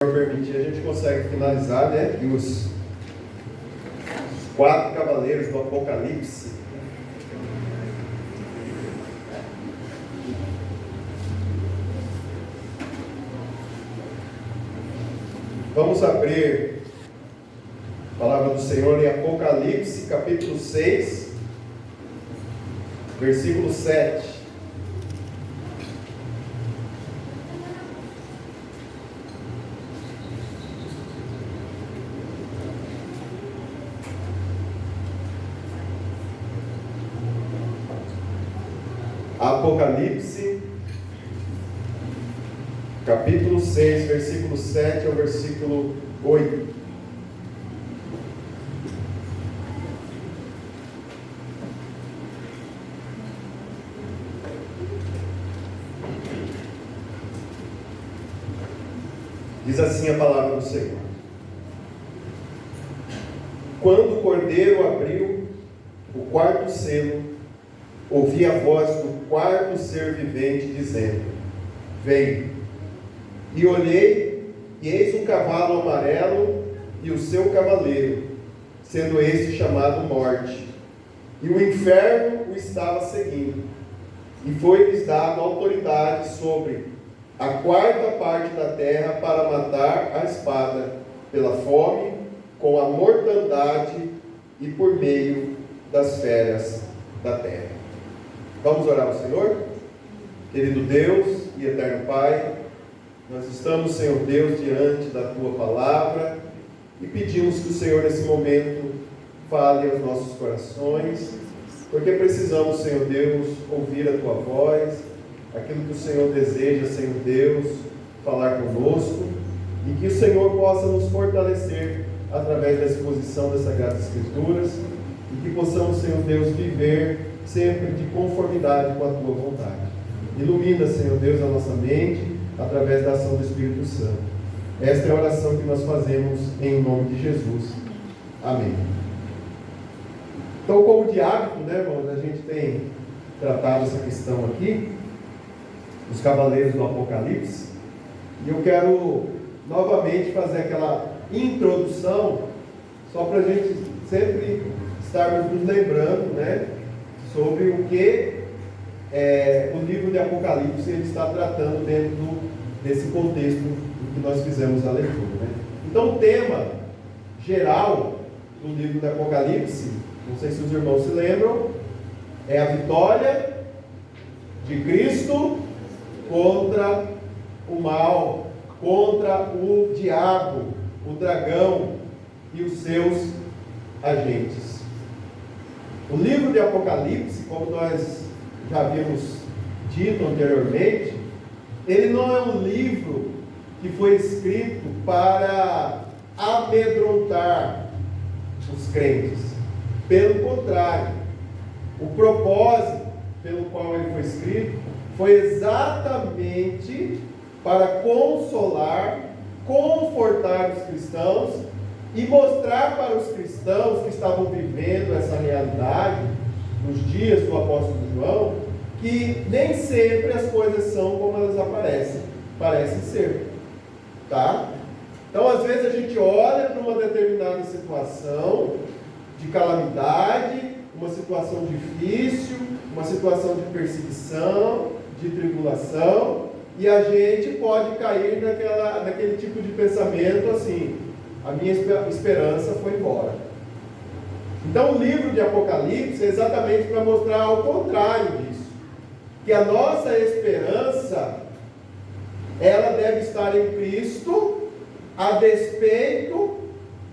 Permitir, a gente consegue finalizar, né? E os 4 cavaleiros do Apocalipse. Vamos abrir a palavra do Senhor em Apocalipse, capítulo 6, versículo 7. Apocalipse, capítulo 6, versículo 7 ao versículo 8. Diz assim a palavra do Senhor: Quando o Cordeiro abriu o quarto selo, ouvi a voz do quarto ser vivente dizendo: Vem. E olhei, e eis um cavalo amarelo e o seu cavaleiro, sendo este chamado Morte. E o inferno o estava seguindo. E foi-lhes dado autoridade sobre a quarta parte da terra para matar a espada, pela fome, com a mortandade e por meio das feras da terra. Vamos orar ao Senhor? Querido Deus e eterno Pai, nós estamos, Senhor Deus, diante da Tua palavra e pedimos que o Senhor, nesse momento, fale aos nossos corações, porque precisamos, Senhor Deus, ouvir a Tua voz, aquilo que o Senhor deseja, Senhor Deus, falar conosco, e que o Senhor possa nos fortalecer através da exposição das Sagradas Escrituras, e que possamos, Senhor Deus, viver sempre de conformidade com a Tua vontade. Ilumina, Senhor Deus, a nossa mente através da ação do Espírito Santo. Esta é a oração que nós fazemos em nome de Jesus. Amém. Então, como de hábito, né, irmãos, a gente tem tratado essa questão aqui, os cavaleiros do Apocalipse, e eu quero novamente fazer aquela introdução, só para a gente sempre estarmos nos lembrando, né, sobre o que o livro de Apocalipse ele está tratando dentro desse contexto em que nós fizemos a leitura, né? Então, o tema geral do livro de Apocalipse, não sei se os irmãos se lembram, é a vitória de Cristo contra o mal, contra o diabo, o dragão e os seus agentes. O livro de Apocalipse, como nós já havíamos dito anteriormente, ele não é um livro que foi escrito para amedrontar os crentes. Pelo contrário, o propósito pelo qual ele foi escrito foi exatamente para consolar, confortar os cristãos e mostrar para os cristãos que estavam vivendo essa realidade nos dias do apóstolo João, que nem sempre as coisas são como elas parecem ser, tá? Então, às vezes a gente olha para uma determinada situação de calamidade, uma situação difícil, uma situação de perseguição, de tribulação, e a gente pode cair naquele tipo de pensamento assim: a minha esperança foi embora. Então, o livro de Apocalipse é exatamente para mostrar ao contrário disso, que a nossa esperança ela deve estar em Cristo, a despeito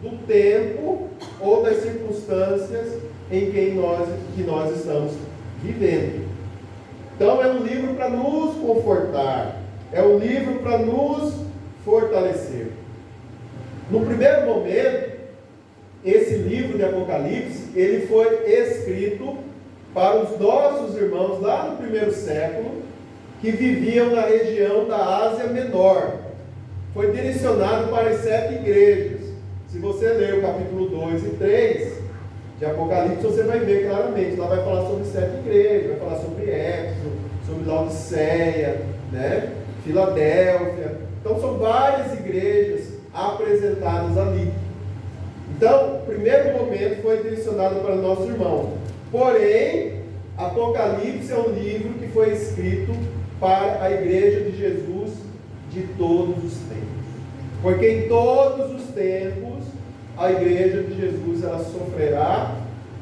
do tempo ou das circunstâncias em que nós estamos vivendo. Então, é um livro para nos confortar, é um livro para nos fortalecer. No primeiro momento, esse livro de Apocalipse, ele foi escrito para os nossos irmãos lá no primeiro século, que viviam na região da Ásia Menor. Foi direcionado para as 7 igrejas. Se você ler o capítulo 2 e 3 de Apocalipse, você vai ver claramente. Lá vai falar sobre 7 igrejas, vai falar sobre Éfeso, sobre Laodiceia, né? Filadélfia. Então são várias igrejas apresentadas ali. Então, o primeiro momento foi direcionado para o nosso irmão. Porém, Apocalipse é um livro que foi escrito para a igreja de Jesus de todos os tempos. Porque em todos os tempos, a igreja de Jesus ela sofrerá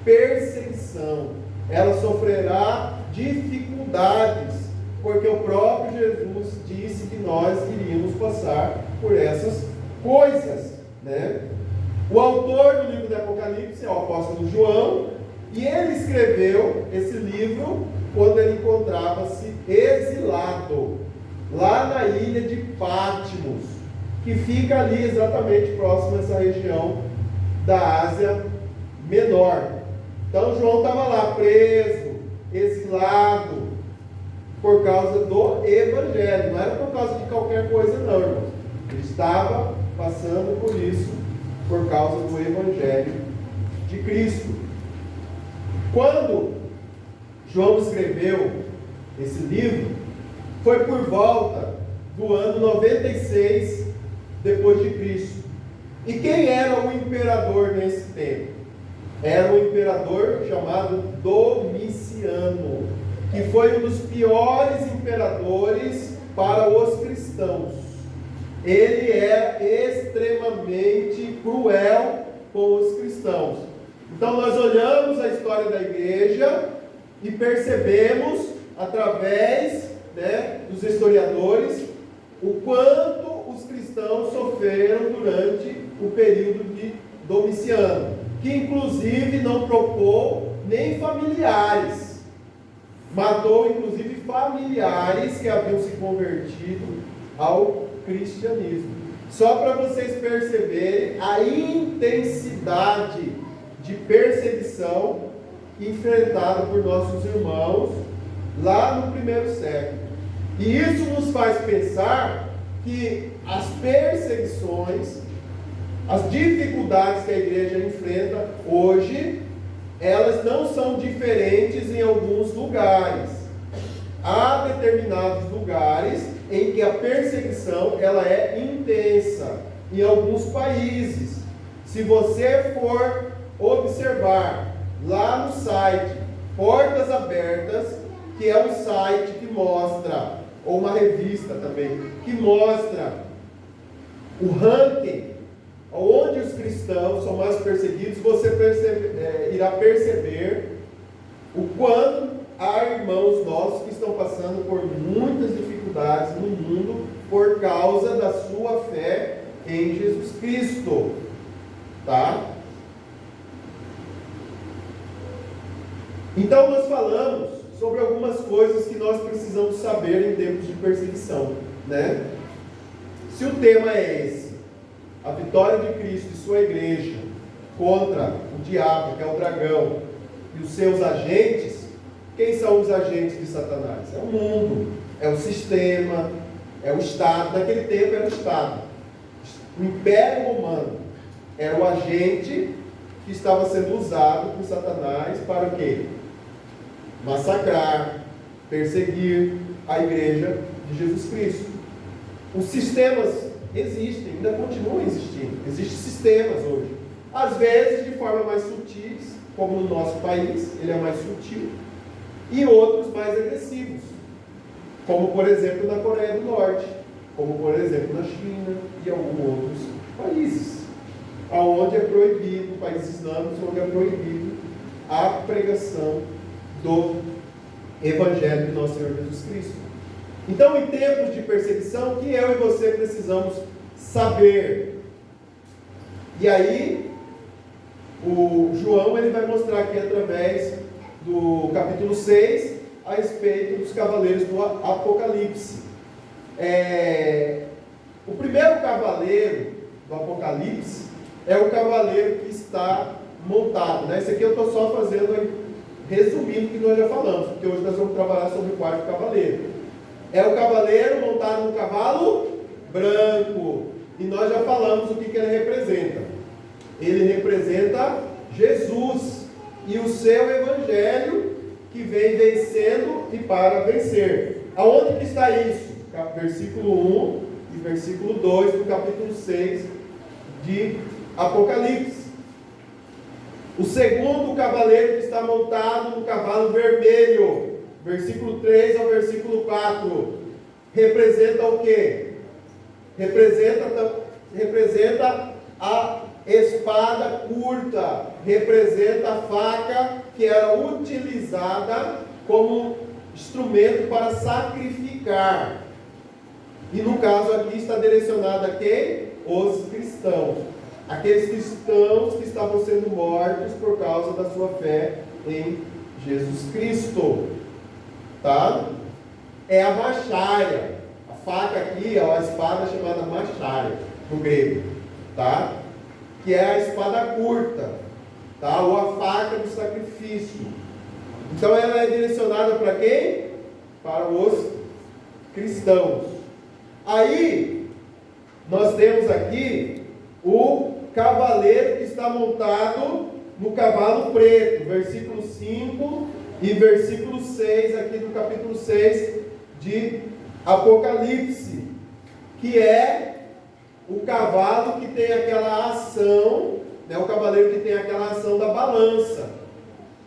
perseguição, ela sofrerá dificuldades, porque o próprio Jesus disse que nós iríamos passar por essas coisas, né? O autor do livro do Apocalipse é o apóstolo João, e ele escreveu esse livro quando ele encontrava-se exilado, lá na ilha de Patmos, que fica ali exatamente próximo a essa região da Ásia Menor. Então João estava lá preso, exilado, por causa do Evangelho, não era por causa de qualquer coisa não, irmãos. Ele estava passando por isso, por causa do Evangelho de Cristo. Quando João escreveu esse livro, foi por volta do ano 96 depois de Cristo. E quem era o imperador nesse tempo? Era um imperador chamado Domiciano, que foi um dos piores imperadores para os cristãos. Ele era extremamente cruel com os cristãos. Então nós olhamos a história da igreja e percebemos, através dos historiadores, o quanto os cristãos sofreram durante o período de Domiciano, que inclusive não poupou nem familiares, matou inclusive familiares que haviam se convertido ao cristianismo. Só para vocês perceberem a intensidade de perseguição enfrentada por nossos irmãos lá no primeiro século. E isso nos faz pensar que as perseguições, as dificuldades que a igreja enfrenta hoje, elas não são diferentes em alguns lugares. Há determinados lugares em que a perseguição ela é intensa. Em alguns países, se você for observar lá no site Portas Abertas, que é um site que mostra, ou uma revista também, que mostra o ranking onde os cristãos são mais perseguidos, você irá perceber o quanto há irmãos nossos que estão passando por muitas dificuldades no mundo por causa da sua fé em Jesus Cristo, tá? Então nós falamos sobre algumas coisas que nós precisamos saber em tempos de perseguição, né? Se o tema é esse, a vitória de Cristo e sua igreja contra o diabo, que é o dragão, e os seus agentes, quem são os agentes de Satanás? É o mundo, é o sistema, é o Estado. Naquele tempo era o Estado. O Império Romano era o agente que estava sendo usado por Satanás para o quê? Massacrar, perseguir a igreja de Jesus Cristo. Os sistemas existem, ainda continuam existindo. Existem sistemas hoje. Às vezes de forma mais sutis, como no nosso país, ele é mais sutil, e outros mais agressivos, como por exemplo na Coreia do Norte, como por exemplo na China e alguns outros países, onde é proibido, países islâmicos, onde é proibido a pregação do Evangelho de nosso Senhor Jesus Cristo. Então, em tempos de perseguição, o que eu e você precisamos saber? E aí, o João ele vai mostrar aqui através do capítulo 6 a respeito dos cavaleiros do Apocalipse. O primeiro cavaleiro do Apocalipse é o cavaleiro que está montado, né? Esse aqui eu estou só resumindo o que nós já falamos, porque hoje nós vamos trabalhar sobre o quarto cavaleiro. É o cavaleiro montado no cavalo branco. E nós já falamos o que ele representa. Ele representa Jesus e o seu evangelho que vem vencendo e para vencer. Aonde que está isso? Versículo 1 e versículo 2 do capítulo 6 de Apocalipse. O segundo cavaleiro que está montado no cavalo vermelho, versículo 3 ao versículo 4, representa o quê? Representa a espada curta, representa a faca que era utilizada como instrumento para sacrificar. E no caso aqui está direcionado a quem? Os cristãos. Aqueles cristãos que estavam sendo mortos por causa da sua fé em Jesus Cristo. Tá? É a macharia. A faca aqui é a espada chamada macharia, no grego. Tá? Que é a espada curta. Tá? Ou a faca do sacrifício. Então ela é direcionada para quem? Para os cristãos. Aí, nós temos aqui o cavaleiro que está montado no cavalo preto, versículo 5 e versículo 6, aqui do capítulo 6 de Apocalipse, que é o cavalo que tem aquela ação, né, o cavaleiro que tem aquela ação da balança,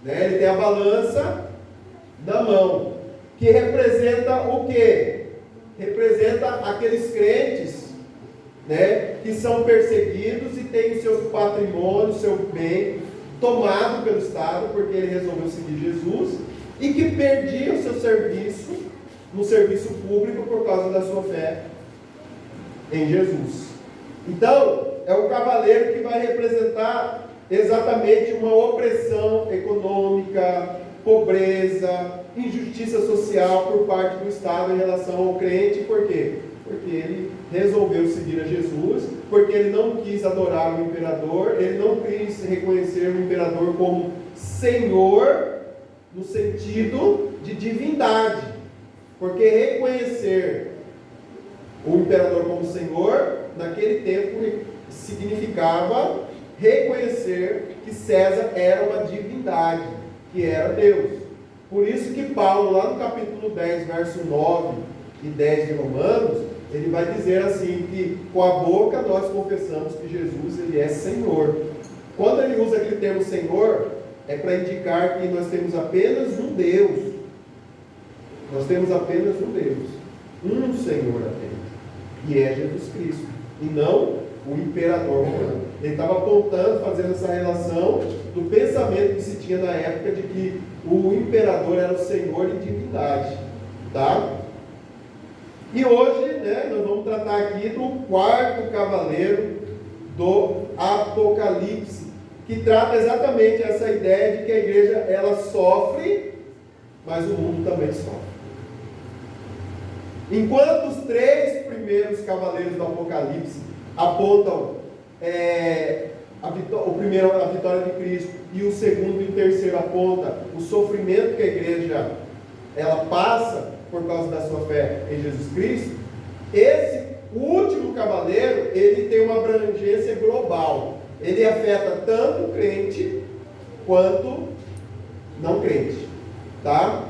né, ele tem a balança na mão, que representa o quê? Representa aqueles crentes, né, que são perseguidos e têm o seu patrimônio, o seu bem tomado pelo Estado, porque ele resolveu seguir Jesus, e que perdia o seu serviço no serviço público por causa da sua fé em Jesus. Então, é o cavaleiro que vai representar exatamente uma opressão econômica, pobreza, injustiça social por parte do Estado em relação ao crente. Por quê? Porque ele resolveu seguir a Jesus, porque ele não quis adorar o imperador, ele não quis reconhecer o imperador como Senhor, no sentido de divindade, porque reconhecer o imperador como Senhor, naquele tempo, significava reconhecer que César era uma divindade, que era Deus. Por isso que Paulo, lá no capítulo 10, verso 9 e 10 de Romanos, ele vai dizer assim, que com a boca nós confessamos que Jesus, ele é Senhor. Quando ele usa aquele termo Senhor, é para indicar que nós temos apenas um Deus. Nós temos apenas um Deus, um Senhor apenas, e é Jesus Cristo, e não o imperador romano. Ele estava apontando, fazendo essa relação do pensamento que se tinha na época de que o imperador era o Senhor e divindade, tá? E hoje, né, nós vamos tratar aqui do quarto cavaleiro do Apocalipse, que trata exatamente essa ideia de que a igreja, ela sofre, mas o mundo também sofre. Enquanto os três primeiros cavaleiros do Apocalipse apontam o primeiro a vitória de Cristo, e o segundo e o terceiro aponta o sofrimento que a igreja ela passa por causa da sua fé em Jesus Cristo, esse último cavaleiro, ele tem uma abrangência global. Ele afeta tanto o crente quanto não crente, tá?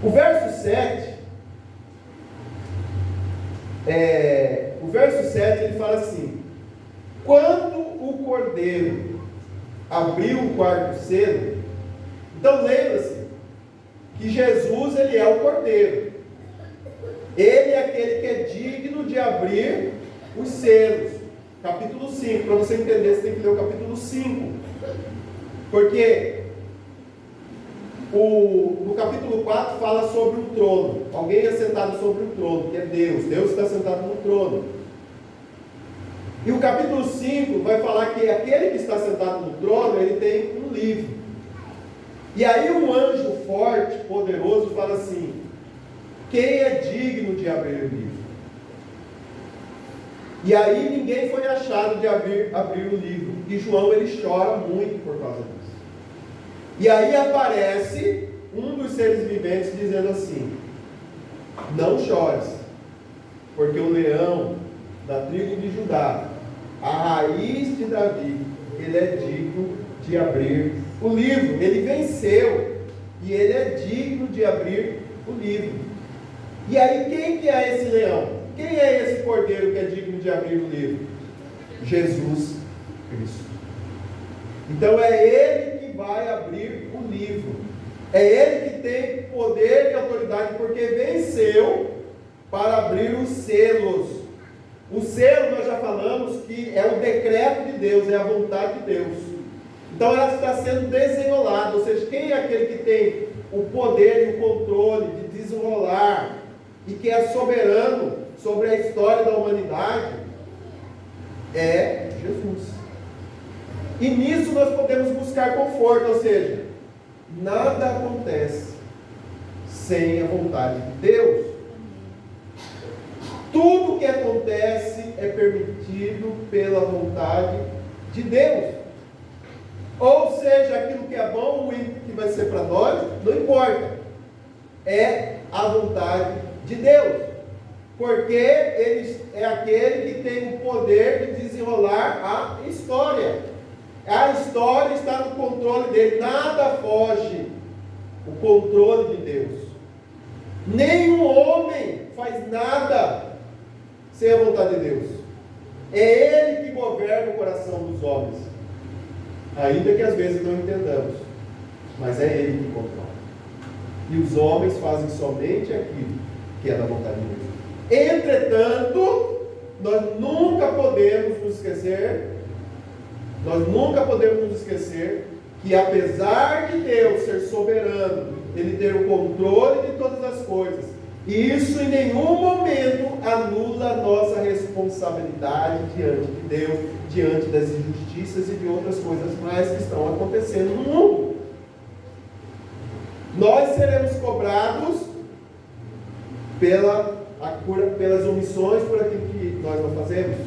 O verso 7 ele fala assim: quando o cordeiro abriu o quarto selo, então lembra-se que Jesus, ele é o cordeiro, ele é aquele que é digno de abrir os selos. Capítulo 5, para você entender, você tem que ler o capítulo 5, porque no capítulo 4 fala sobre um trono, alguém é sentado sobre um trono, que é Deus, Deus está sentado no trono. E o capítulo 5 vai falar que aquele que está sentado no trono, ele tem um livro. E aí um anjo forte, poderoso, fala assim: quem é digno de abrir o livro? E aí ninguém foi achado de abrir o livro. E João, ele chora muito por causa disso. E aí aparece um dos seres viventes dizendo assim: não chores, porque o leão da tribo de Judá, a raiz de Davi, ele é digno de abrir o livro. Ele venceu e ele é digno de abrir o livro. E aí quem que é esse leão? quem é esse cordeiro que é digno de abrir o livro? Jesus Cristo. Então é Ele que vai abrir o livro. É Ele que tem poder e autoridade, porque venceu para abrir os selos. O selo, nós já falamos que é o decreto de Deus, é a vontade de Deus. Então ela está sendo desenrolada, ou seja, quem é aquele que tem o poder e o controle de desenrolar e que é soberano sobre a história da humanidade? É Jesus. E nisso nós podemos buscar conforto, ou seja, nada acontece sem a vontade de Deus. Tudo que acontece é permitido pela vontade de Deus. Ou seja, aquilo que é bom ou ruim que vai ser para nós, não importa. É a vontade de Deus. Porque Ele é aquele que tem o poder de desenrolar a história. A história está no controle dele. Nada foge o controle de Deus. Nenhum homem faz nada sem a vontade de Deus. É Ele que governa o coração dos homens. Ainda que às vezes não entendamos. Mas é Ele que controla. E os homens fazem somente aquilo que é da vontade de Deus. Entretanto, nós nunca podemos nos esquecer que apesar de Deus ser soberano, Ele ter o controle de todas as coisas, e isso em nenhum momento anula a nossa responsabilidade diante de Deus, diante das injustiças e de outras coisas mais que estão acontecendo no mundo. Nós seremos cobrados pelas omissões, por aquilo que nós não fazemos.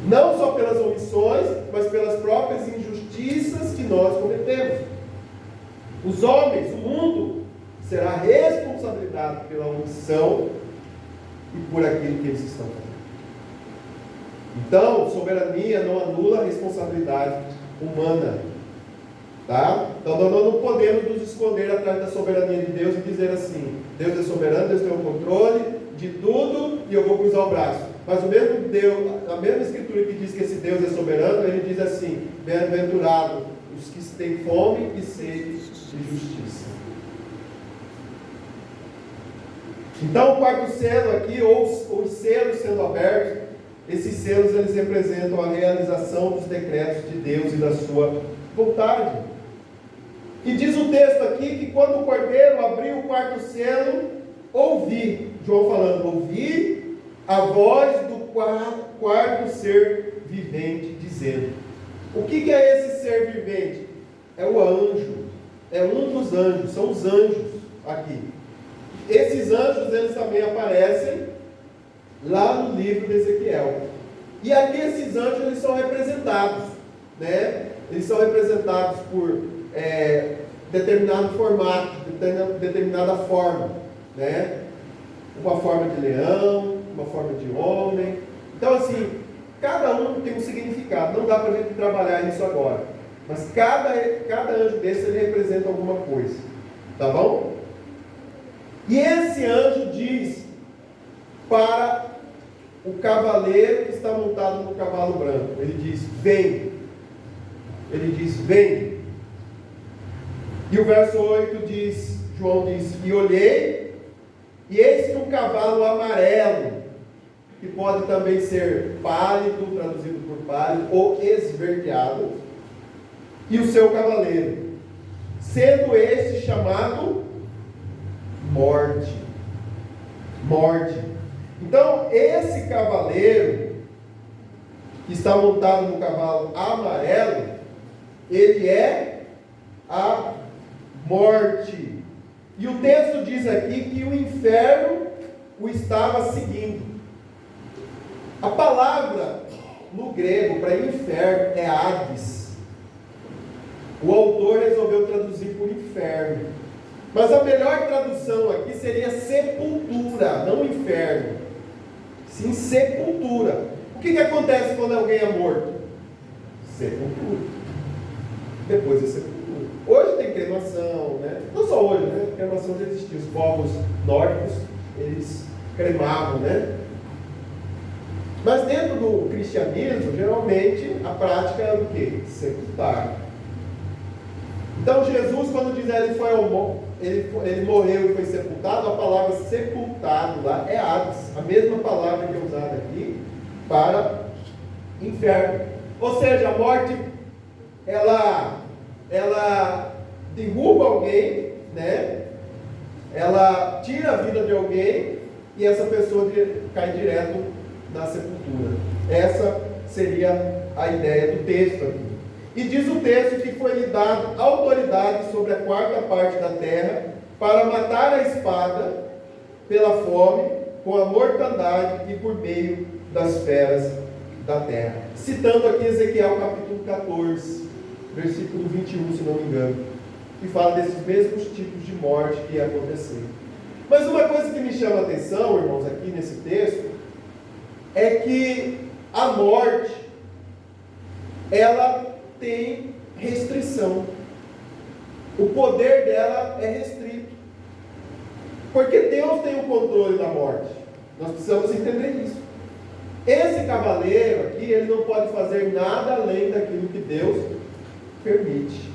Não só pelas omissões, mas pelas próprias injustiças que nós cometemos. Os homens, o mundo, será responsabilizado pela omissão e por aquilo que eles estão fazendo. Então, soberania não anula a responsabilidade humana. Tá? Então nós não podemos nos esconder atrás da soberania de Deus e dizer assim: Deus é soberano, Deus tem o controle de tudo e eu vou cruzar o braço. Mas o mesmo Deus, a mesma escritura que diz que esse Deus é soberano, ele diz assim: bem-aventurado os que têm fome e sede de justiça. Então o quarto selo aqui, ou os selos sendo abertos, esses selos eles representam a realização dos decretos de Deus e da sua vontade. E diz o texto aqui que quando o cordeiro abriu o quarto selo, ouvi, João falando, ouvi a voz do quarto ser vivente dizendo. O que é esse ser vivente? É o anjo, é um dos anjos, são os anjos aqui. Esses anjos eles também aparecem lá no livro de Ezequiel. E aqui esses anjos eles são representados, né? Eles são representados por determinado formato, determinada forma, né? Uma forma de leão, uma forma de homem. Então assim, cada um tem um significado. Não dá para a gente trabalhar isso agora. Mas cada anjo desse ele representa alguma coisa. Tá bom? E esse anjo diz para o cavaleiro que está montado no cavalo branco. Ele diz, vem. Ele diz, vem. E o verso 8 diz, João diz, e olhei, e eis que um cavalo amarelo, que pode também ser pálido, traduzido por pálido, ou esverdeado, e o seu cavaleiro, sendo este chamado Morte. Morte. Então, esse cavaleiro, que está montado no cavalo amarelo, ele é a morte. E o texto diz aqui que o inferno o estava seguindo. A palavra no grego para inferno é Hades. O autor resolveu traduzir por inferno. Mas a melhor tradução aqui seria sepultura, não inferno. Sim, sepultura. O que acontece quando alguém é morto? Sepultura. Depois é sepultura. Hoje tem cremação, né? Não só hoje, né? Cremação já existia. Os povos nórdicos, eles cremavam, né? Mas dentro do cristianismo, geralmente, a prática é o quê? Sepultar. Então Jesus, quando diz ele morreu e foi sepultado, a palavra sepultado lá é Hades, a mesma palavra que é usada aqui para inferno. Ou seja, a morte, ela derruba alguém, né? Ela tira a vida de alguém e essa pessoa cai direto na sepultura. Essa seria a ideia do texto aqui. E diz o texto que foi-lhe dado autoridade sobre a quarta parte da terra para matar a espada pela fome, com a mortandade e por meio das feras da terra. Citando aqui Ezequiel capítulo 14, versículo 21, se não me engano, que fala desses mesmos tipos de morte que ia acontecer. Mas uma coisa que me chama a atenção, irmãos, aqui nesse texto, é que a morte, ela tem restrição. O poder dela é restrito. Porque Deus tem o controle da morte. Nós precisamos entender isso. Esse cavaleiro aqui, ele não pode fazer nada além daquilo que Deus permite.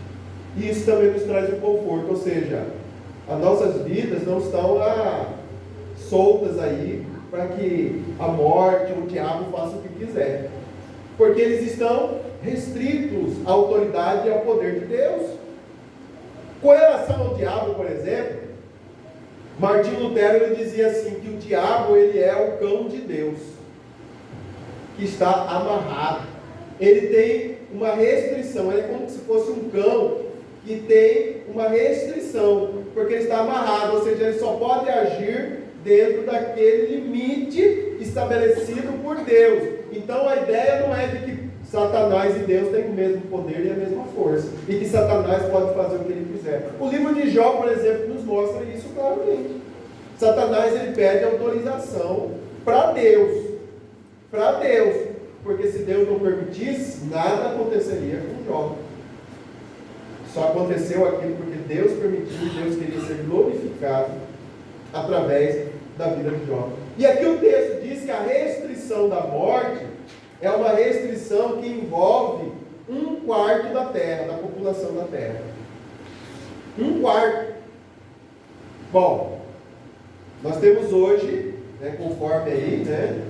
E isso também nos traz um conforto, ou seja, as nossas vidas não estão soltas aí para que a morte ou o diabo faça o que quiser. Porque eles estão restritos à autoridade e ao poder de Deus. Com relação ao diabo, por exemplo, Martinho Lutero ele dizia assim, que o diabo ele é o cão de Deus, que está amarrado. Ele tem uma restrição, ele é como se fosse um cão que tem uma restrição, porque ele está amarrado, ou seja, ele só pode agir dentro daquele limite estabelecido por Deus. Então a ideia não é de que Satanás e Deus têm o mesmo poder e a mesma força, e que Satanás pode fazer o que ele quiser. O livro de Jó, por exemplo, nos mostra isso claramente. Satanás ele pede autorização para Deus, porque se Deus não permitisse, nada aconteceria com Jó. Só aconteceu aquilo porque Deus permitiu e Deus queria ser glorificado através da vida de Jó. E aqui o texto diz que a restrição da morte é uma restrição que envolve 1/4 da terra, da população da terra. 1/4. Bom, nós temos hoje, né, conforme aí, né,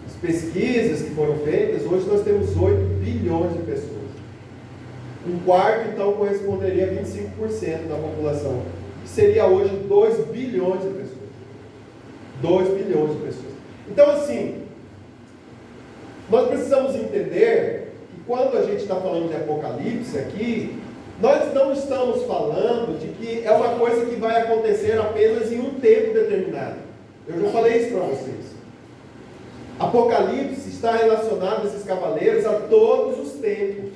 as pesquisas que foram feitas, hoje nós temos 8 bilhões de pessoas. 1/4, então, corresponderia a 25% da população, que seria hoje 2 bilhões de pessoas. 2 bilhões de pessoas. Então, assim, nós precisamos entender que quando a gente está falando de Apocalipse aqui, nós não estamos falando de que é uma coisa que vai acontecer apenas em um tempo determinado. Eu já falei isso para vocês. Apocalipse está relacionado, esses cavaleiros, a todos os tempos,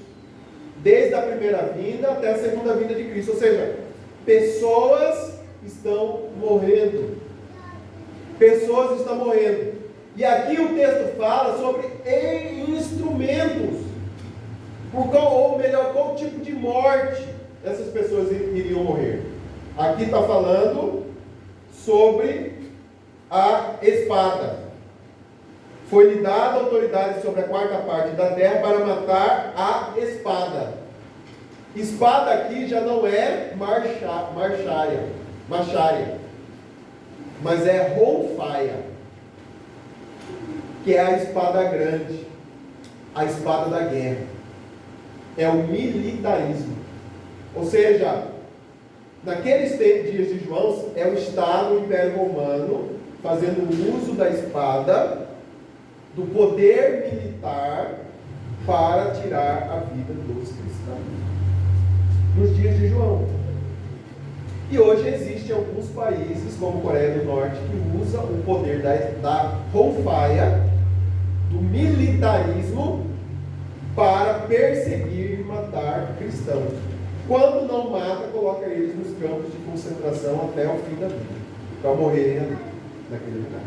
desde a primeira vinda até a segunda vinda de Cristo. Ou seja, pessoas estão morrendo. Pessoas estão morrendo. E aqui o texto fala sobre instrumentos. Ou melhor, qual tipo de morte essas pessoas iriam morrer. Aqui está falando sobre a espada. Foi-lhe dada autoridade sobre a quarta parte da terra para matar a espada. Espada aqui já não é machária, mas é roufaia, que é a espada grande, a espada da guerra. É o militarismo. Ou seja, naqueles dias de João, é o Estado, o Império Romano, fazendo uso da espada, do poder militar, para tirar a vida dos cristãos. Nos dias de João. E hoje existem alguns países, como Coreia do Norte, que usam o poder da roufaia, do militarismo, para perseguir e matar cristãos. Quando não mata, coloca eles nos campos de concentração até o fim da vida, para morrerem ali, naquele lugar.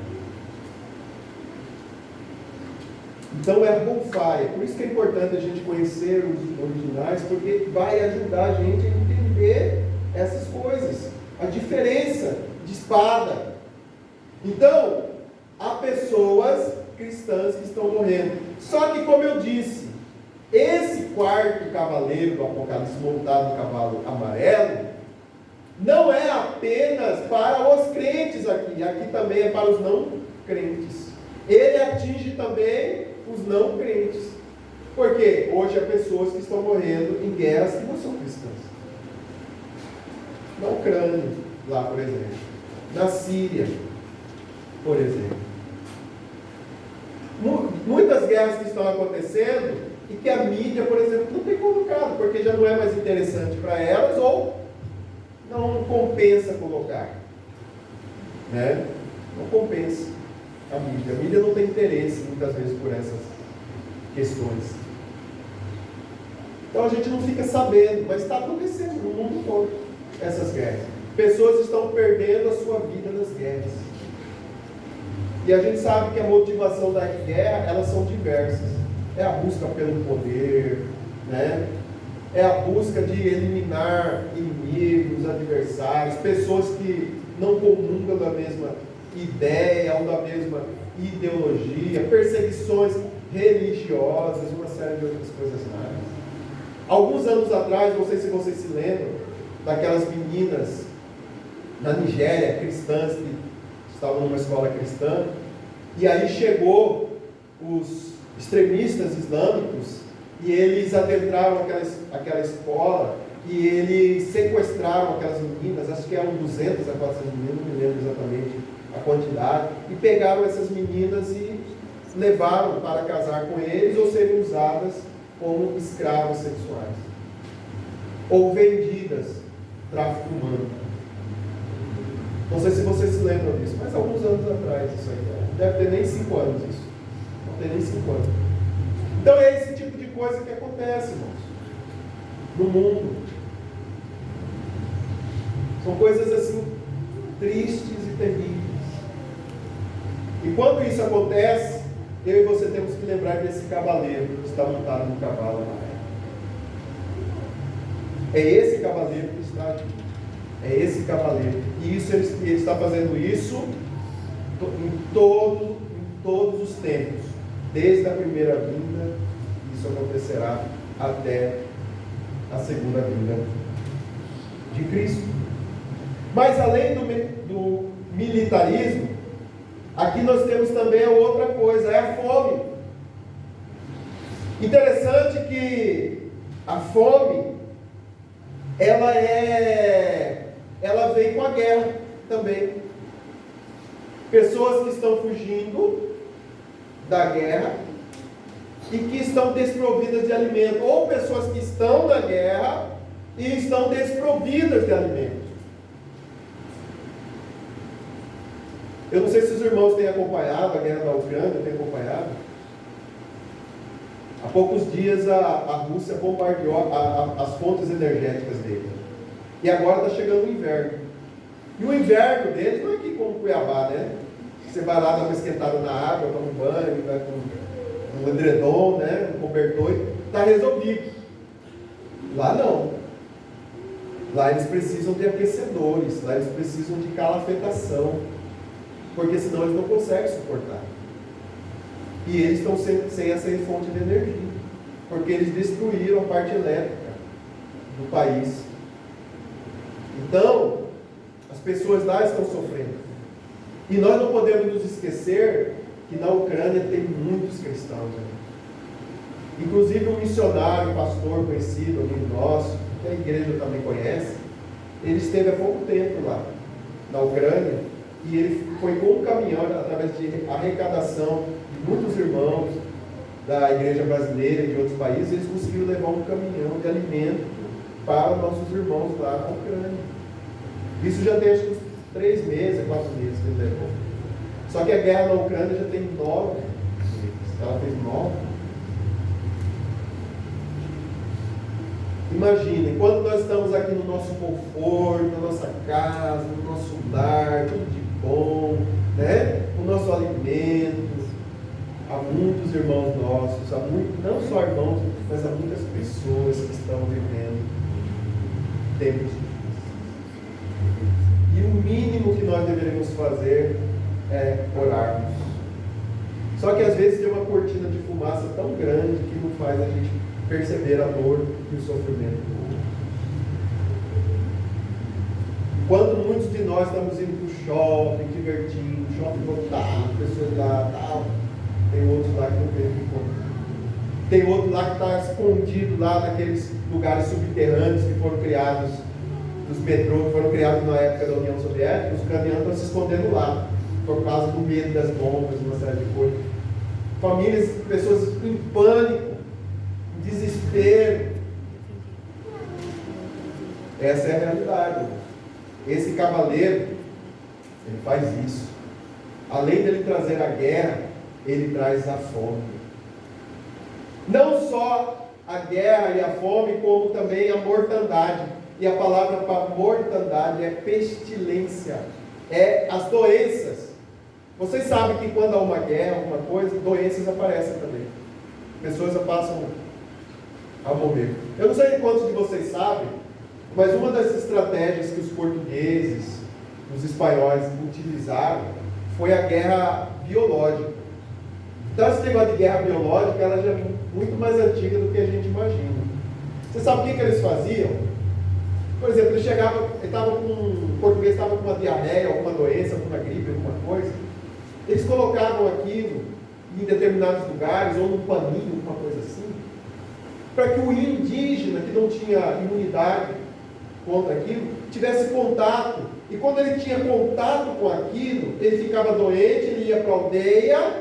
Então é roufaia. Por isso que é importante a gente conhecer os originais, porque vai ajudar a gente a entender essas coisas. A diferença de espada. Então, há pessoas cristãs que estão morrendo. Só que, como eu disse, esse quarto cavaleiro do Apocalipse montado no cavalo amarelo não é apenas para os crentes aqui também é para os não crentes. Ele atinge também os não crentes. Porque hoje há pessoas que estão morrendo em guerras que não são cristãs. Na Ucrânia, lá por exemplo. Na Síria, por exemplo. Muitas guerras que estão acontecendo e que a mídia, por exemplo, não tem colocado, porque já não é mais interessante para elas ou não compensa colocar. Né? Não compensa a mídia. A mídia não tem interesse, muitas vezes, por essas questões. Então a gente não fica sabendo, mas está acontecendo no mundo todo, essas guerras. Pessoas estão perdendo a sua vida nas guerras. E a gente sabe que a motivação da guerra, elas são diversas. É a busca pelo poder, né? É a busca de eliminar inimigos, adversários, pessoas que não comungam da mesma ideia ou da mesma ideologia, perseguições religiosas, uma série de outras coisas mais. Alguns anos atrás, não sei se vocês se lembram, daquelas meninas na Nigéria, cristãs, que estavam numa escola cristã, e aí chegou os extremistas islâmicos e eles adentraram aquela escola e eles sequestraram aquelas meninas, acho que eram 200 a 400 meninas, não me lembro exatamente a quantidade, e pegaram essas meninas e levaram para casar com eles ou serem usadas como escravas sexuais ou vendidas, tráfico humano. Não sei se vocês se lembram disso, mas alguns anos atrás isso aí, deve ter nem 5 anos isso, não tem nem 5 anos. Então é esse tipo de coisa que acontece, irmãos, no mundo. São coisas assim tristes e terríveis. E quando isso acontece, eu e você temos que lembrar desse cavaleiro que está montado no cavalo amarelo. É esse cavaleiro que está aqui. É esse cavaleiro. E isso, ele está fazendo isso em todos os tempos. Desde a primeira vinda, isso acontecerá até a segunda vinda de Cristo. Mas além do militarismo, aqui nós temos também a outra coisa, é a fome. Interessante que a fome, ela vem com a guerra também. Pessoas que estão fugindo da guerra e que estão desprovidas de alimento, ou pessoas que estão na guerra e estão desprovidas de alimento. Eu não sei se os irmãos têm acompanhado a guerra da Ucrânia, têm acompanhado. Há poucos dias a Rússia bombardeou as fontes energéticas deles. E agora está chegando o inverno. E o inverno deles não é aqui como Cuiabá, né? Você vai lá, dá uma esquentada na água, toma um banho, vai com um edredom, né? Um cobertor, está resolvido. Lá não. Lá eles precisam de aquecedores, lá eles precisam de calafetação, porque senão eles não conseguem suportar. E eles estão sem essa fonte de energia, porque eles destruíram a parte elétrica do país. Então, as pessoas lá estão sofrendo. E nós não podemos nos esquecer que na Ucrânia tem muitos cristãos. Né? Inclusive um missionário, um pastor conhecido, amigo nosso, que a igreja também conhece, ele esteve há pouco tempo lá, na Ucrânia, e ele foi com um caminhão, através de arrecadação de muitos irmãos da igreja brasileira e de outros países, eles conseguiram levar um caminhão de alimento para nossos irmãos lá na Ucrânia. Isso já tem acho que uns 3 meses, 4 meses que ele levou. Só que a guerra na Ucrânia já tem 9 meses. Ela fez 9. Imaginem, quando nós estamos aqui no nosso conforto, na nossa casa, no nosso lar, tudo de bom, né? O nosso alimento, há muitos irmãos nossos, não só irmãos, mas há muitas pessoas que estão vivendo tempos difíceis. E o mínimo que nós deveríamos fazer é orarmos. Só que às vezes tem uma cortina de fumaça tão grande que não faz a gente perceber a dor e o sofrimento do outro. Quando muitos de nós estamos indo para o shopping, divertindo, shopping lotado, pessoas lá, tal, tem outros lá que não tem o que comer. Tem outro lá que está escondido lá naqueles lugares subterrâneos que foram criados, dos metrôs que foram criados na época da União Soviética. Os ucranianos estão se escondendo lá, por causa do medo das bombas, uma série de coisas. Famílias, pessoas em pânico, em desespero. Essa é a realidade. Esse cavaleiro, ele faz isso. Além dele trazer a guerra, ele traz a fome. Não só a guerra e a fome, como também a mortandade. E a palavra para mortandade é pestilência. É as doenças. Vocês sabem que quando há uma guerra, alguma coisa, doenças aparecem também. Pessoas passam a morrer. Eu não sei quantos de vocês sabem, mas uma das estratégias que os portugueses, os espanhóis utilizaram foi a guerra biológica. Então esse negócio de guerra biológica, ela já é muito mais antiga do que a gente imagina. Você sabe o que eles faziam? Por exemplo, o português estava com uma diarreia, alguma doença, alguma gripe, alguma coisa. Eles colocavam aquilo em determinados lugares, ou num paninho, uma coisa assim, para que o indígena, que não tinha imunidade contra aquilo, tivesse contato. E quando ele tinha contato com aquilo, ele ficava doente, ele ia para a aldeia,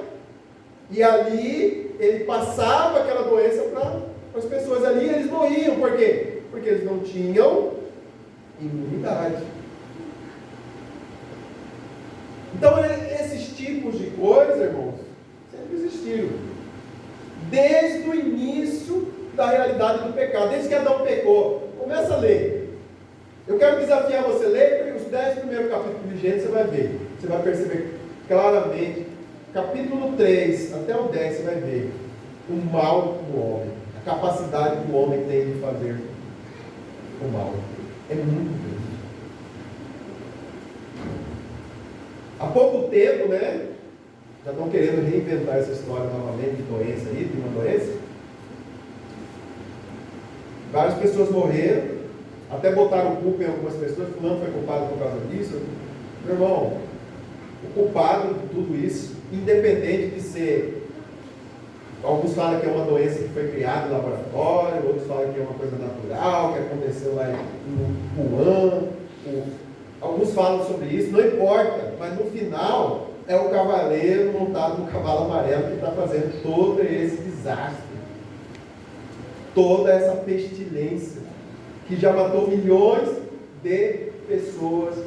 e ali ele passava aquela doença para as pessoas ali, e eles morriam. Por quê? Porque eles não tinham imunidade. Então, esses tipos de coisas, irmãos, sempre existiram. Desde o início da realidade do pecado, desde que Adão pecou. Começa a ler. Eu quero desafiar você a ler os 10 primeiros capítulos de Gênesis, você vai ver. Você vai perceber claramente. Capítulo 3 até o 10, você vai ver o mal do homem. A capacidade que o homem tem de fazer o mal. É muito grande. Há pouco tempo, né? Já estão querendo reinventar essa história novamente de doença aí, de uma doença. Várias pessoas morreram, até botaram culpa em algumas pessoas, fulano foi culpado por causa disso. Meu irmão, o culpado de tudo isso, independente de ser, alguns falam que é uma doença que foi criada no laboratório, outros falam que é uma coisa natural, que aconteceu lá em Wuhan, alguns falam sobre isso, não importa, mas no final é o cavaleiro montado no cavalo amarelo que está fazendo todo esse desastre, toda essa pestilência, que já matou milhões de pessoas